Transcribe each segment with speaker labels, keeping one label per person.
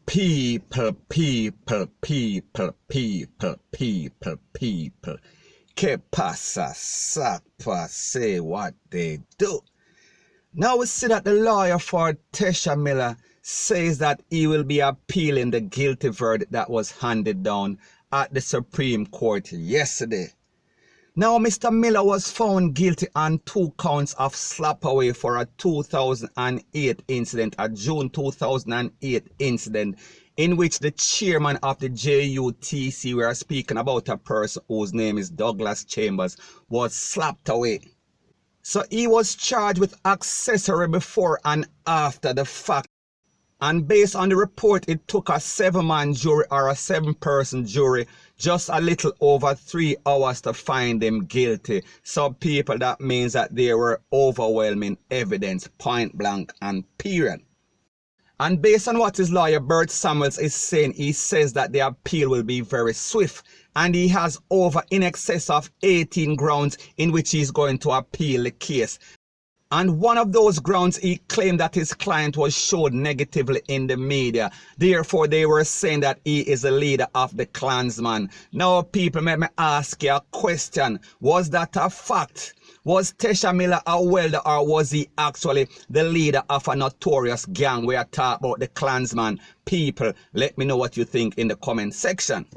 Speaker 1: People. Que pasa, sapa, say what they do. Now we see that the lawyer for Tesha Miller says that he will be appealing the guilty verdict that was handed down at the Supreme Court yesterday. Now, Mr. Miller was found guilty on 2 counts of slap away for a 2008 incident, a June 2008 incident, in which the chairman of the JUTC, we are speaking about a person whose name is Douglas Chambers, was slapped away. So he was charged with accessory before and after the fact. And based on the report, it took a 7-man jury or a 7-person jury just a little over 3 hours to find him guilty. So people, that means that there were overwhelming evidence, point blank and period. And based on what his lawyer Bert Samuels is saying, he says that the appeal will be very swift. And he has over in excess of 18 grounds in which he's going to appeal the case. And one of those grounds, he claimed that his client was showed negatively in the media. Therefore, they were saying that he is a leader of the Klansman. Now, people, let me ask you a question. Was that a fact? Was Tesha Miller a welder, or was he actually the leader of a notorious gang? We are talking about the Klansman. People, let me know what you think in the comment section.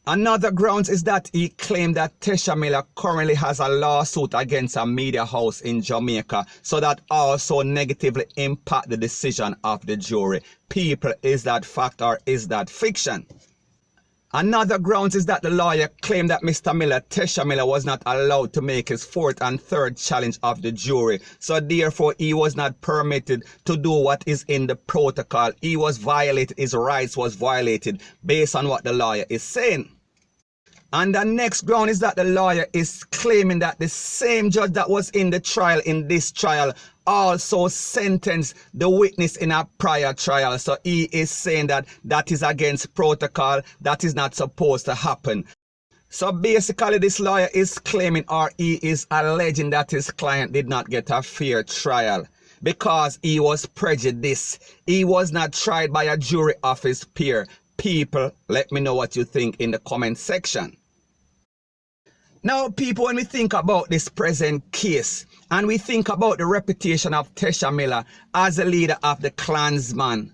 Speaker 1: Another grounds is that he claimed that Tesha Miller currently has a lawsuit against a media house in Jamaica, so that also negatively impact the decision of the jury. People, is that fact or is that fiction? Another grounds is that the lawyer claimed that Mr. Miller, Tesha Miller, was not allowed to make his 4th and 3rd challenge of the jury. So therefore, he was not permitted to do what is in the protocol. He was violated, his rights was violated based on what the lawyer is saying. And the next ground is that the lawyer is claiming that the same judge that was in the trial, in this trial, also sentenced the witness in a prior trial. So he is saying that that is against protocol, that is not supposed to happen. So basically this lawyer is claiming, or he is alleging, that his client did not get a fair trial because he was prejudiced. He was not tried by a jury of his peer. People, let me know what you think in the comment section. Now, people, when we think about this present case, and we think about the reputation of Tesha Miller as a leader of the Klansman,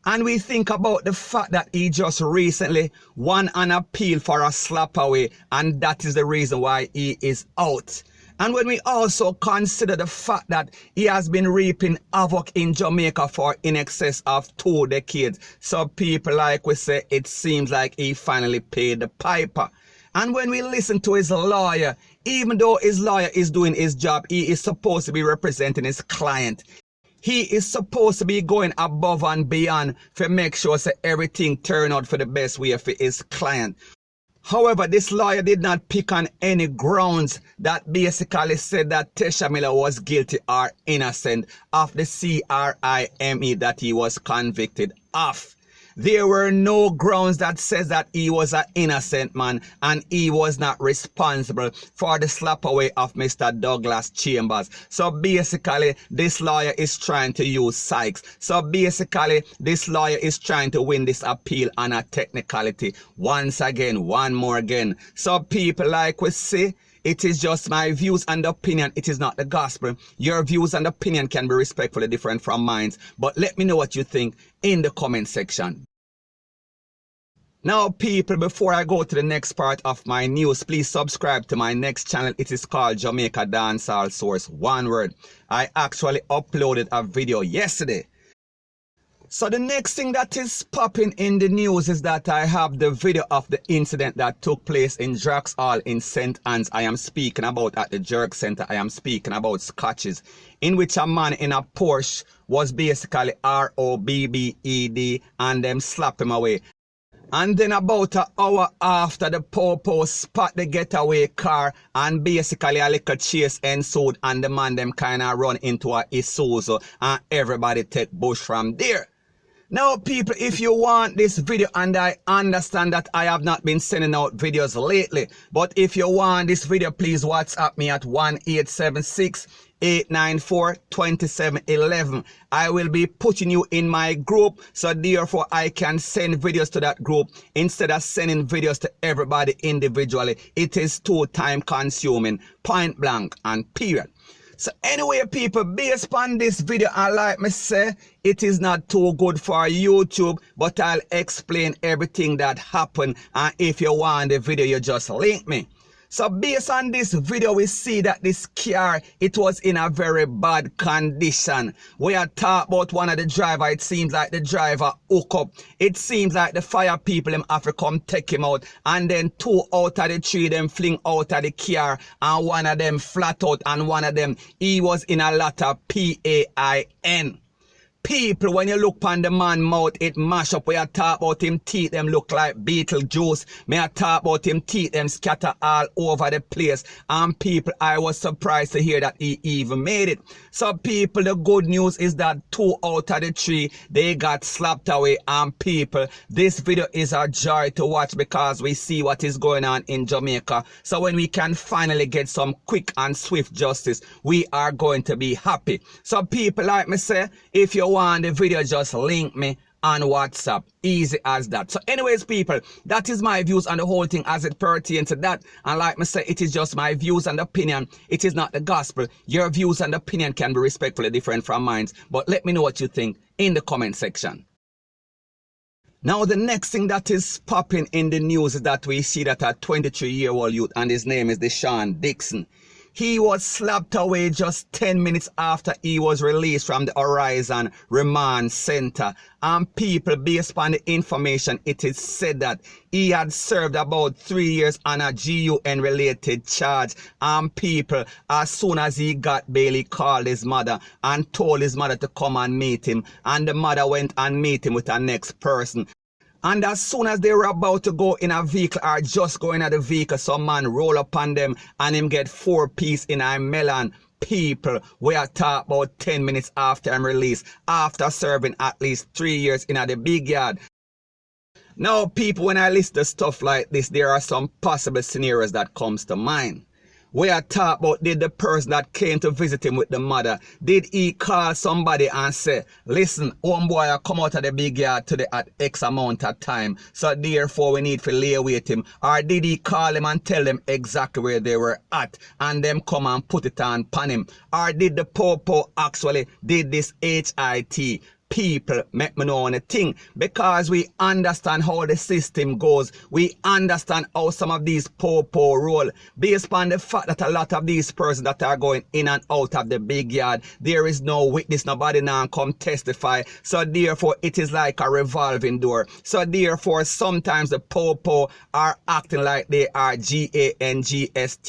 Speaker 1: and we think about the fact that he just recently won an appeal for a slap away, and that is the reason why he is out. And when we also consider the fact that he has been reaping havoc in Jamaica for in excess of 2 decades, so people, like we say, it seems like he finally paid the piper. And when we listen to his lawyer, even though his lawyer is doing his job, he is supposed to be representing his client. He is supposed to be going above and beyond to make sure that everything turn out for the best way for his client. However, this lawyer did not pick on any grounds that basically said that Tesha Miller was guilty or innocent of the crime that he was convicted of. There were no grounds that says that he was an innocent man and he was not responsible for the slap away of Mr. Douglas Chambers. So basically, this lawyer is trying to use Sykes. So basically, this lawyer is trying to win this appeal on a technicality. Once again, one more again. So people, like we say, it is just my views and opinion. It is not the gospel. Your views and opinion can be respectfully different from mine. But let me know what you think in the comment section. Now, people, before I go to the next part of my news, please subscribe to my next channel. It is called Jamaica Dancehall Source, one word. I actually uploaded a video yesterday. So the next thing that is popping in the news is that I have the video of the incident that took place in Drax Hall in St. Anne's. I am speaking about at the Jerk Center. I am speaking about Scotches, in which a man in a Porsche was basically robbed and them slap him away. And then about an hour after, the popo spot the getaway car and basically a little chase ensued, and the man them kind of run into a Isuzu and everybody take bush from there. Now, people, if you want this video, and I understand that I have not been sending out videos lately, but if you want this video, please WhatsApp me at 1876 894-2711. I will be putting you in my group, so therefore I can send videos to that group instead of sending videos to everybody individually. It is too time consuming, point blank and period. So anyway, people, based on this video, I like me say, it is not too good for YouTube, but I'll explain everything that happened, and if you want the video, you just link me. So based on this video, we see that this car, it was in a very bad condition. We are talking about one of the driver. It seems like the driver hook up. It seems like the fire people them have to come take him out. And then 2 out of the 3 them fling out of the car. And one of them flat out. And one of them, he was in a lot of PAIN. People, when you look on the man mouth, it mash up. We are talk about him teeth, them look like Beetlejuice. Me I talk about him teeth, them scatter all over the place. And people, I was surprised to hear that he even made it. So people, the good news is that 2 out of the 3, they got slapped away. And people, this video is a joy to watch because we see what is going on in Jamaica. So when we can finally get some quick and swift justice, we are going to be happy. So people, like me say, if you want the video, just link me on WhatsApp. Easy as that. So anyways, people, that is my views on the whole thing as it pertains to that. And like me say, it is just my views and opinion. It is not the gospel. Your views and opinion can be respectfully different from mine. But let me know what you think in the comment section. Now, the next thing that is popping in the news is that we see that a 23-year-old youth, and his name is Deshawn Dixon. He was slapped away just 10 minutes after he was released from the Horizon Remand Center. And people, based on the information, it is said that he had served about 3 years on a GUN-related charge. And people, as soon as he got bail, he called his mother and told his mother to come and meet him. And the mother went and meet him with the next person. And as soon as they were about to go in a vehicle or just going at the vehicle, some man roll up on them and him get 4 piece in a melon. People, we are talking about 10 minutes after I'm released, after serving at least 3 years in the big yard. Now, people, when I list the stuff like this, there are some possible scenarios that comes to mind. We are talking about, did the person that came to visit him with the mother, did he call somebody and say, listen, homeboy, I come out of the big yard today at X amount of time, so therefore we need to lay with him? Or did he call him and tell them exactly where they were at and them come and put it on him? Or did the popo actually did this HIT? People, make me know one thing, because we understand how the system goes. We understand how some of these popo roll, based on the fact that a lot of these persons that are going in and out of the big yard, there is no witness, nobody now come testify. So therefore, it is like a revolving door. So therefore, sometimes the popo are acting like they are GANGSTERS,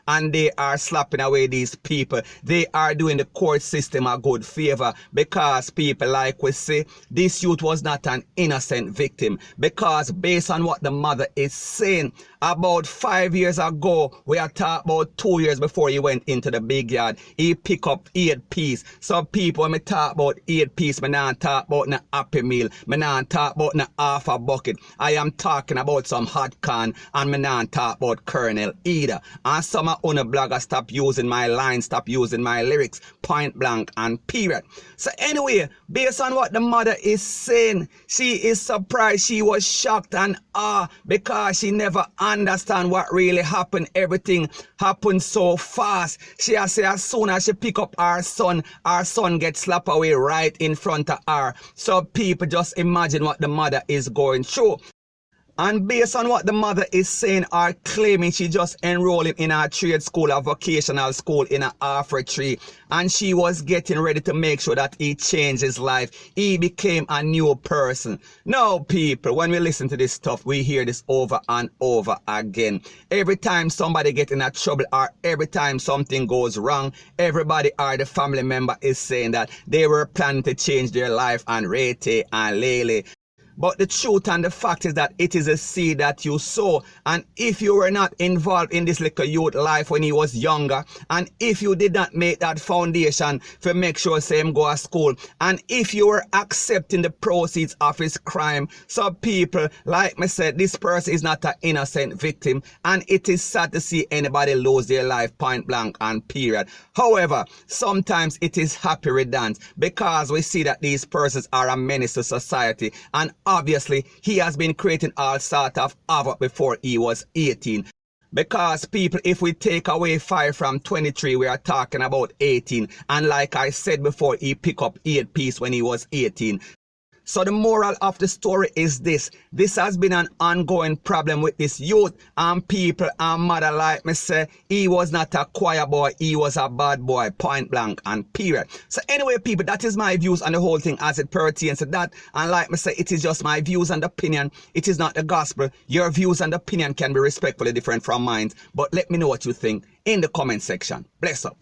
Speaker 1: and they are slapping away these people. They are doing the court system a good favor, because people, like we say, this youth was not an innocent victim, because based on what the mother is saying, about 5 years ago, we are talking about 2 years before he went into the big yard, he picked up 8 piece. So people, when me talk about 8 piece, me not talk about no Happy Meal, me not talk about no half a bucket. I am talking about some hot can, and me not talk about kernel either. And some of on blogger stop using my lines, stop using my lyrics, point blank and period. So anyway, based on what the mother is saying, she is surprised, she was shocked and because she never understand what really happened. Everything happened so fast. She has said as soon as she pick up her son gets slapped away right in front of her. So people, just imagine what the mother is going through. And based on what the mother is saying or claiming, she just enrolled him in a trade school, a vocational school in a Africa, and she was getting ready to make sure that he changed his life. He became a new person. Now, people, when we listen to this stuff, we hear this over and over again. Every time somebody gets in a trouble or every time something goes wrong, everybody or the family member is saying that they were planning to change their life and Rete and Lele. But the truth and the fact is that it is a seed that you sow. And if you were not involved in this little youth life when he was younger, and if you did not make that foundation to make sure him go to school, and if you were accepting the proceeds of his crime, so people, like me said, this person is not an innocent victim, and it is sad to see anybody lose their life point blank and period. However, sometimes it is happy redance because we see that these persons are a menace to society, and obviously he has been creating all sort of havoc before he was 18. Because people, if we take away 5 from 23, we are talking about 18. And like I said before, he picked up 8 pieces when he was 18. So the moral of the story is this. This has been an ongoing problem with this youth and people and mother, like me say, he was not a choir boy, he was a bad boy, point blank and period. So anyway, people, that is my views on the whole thing as it pertains to that. And like me say, it is just my views and opinion. It is not the gospel. Your views and opinion can be respectfully different from mine. But let me know what you think in the comment section. Bless up.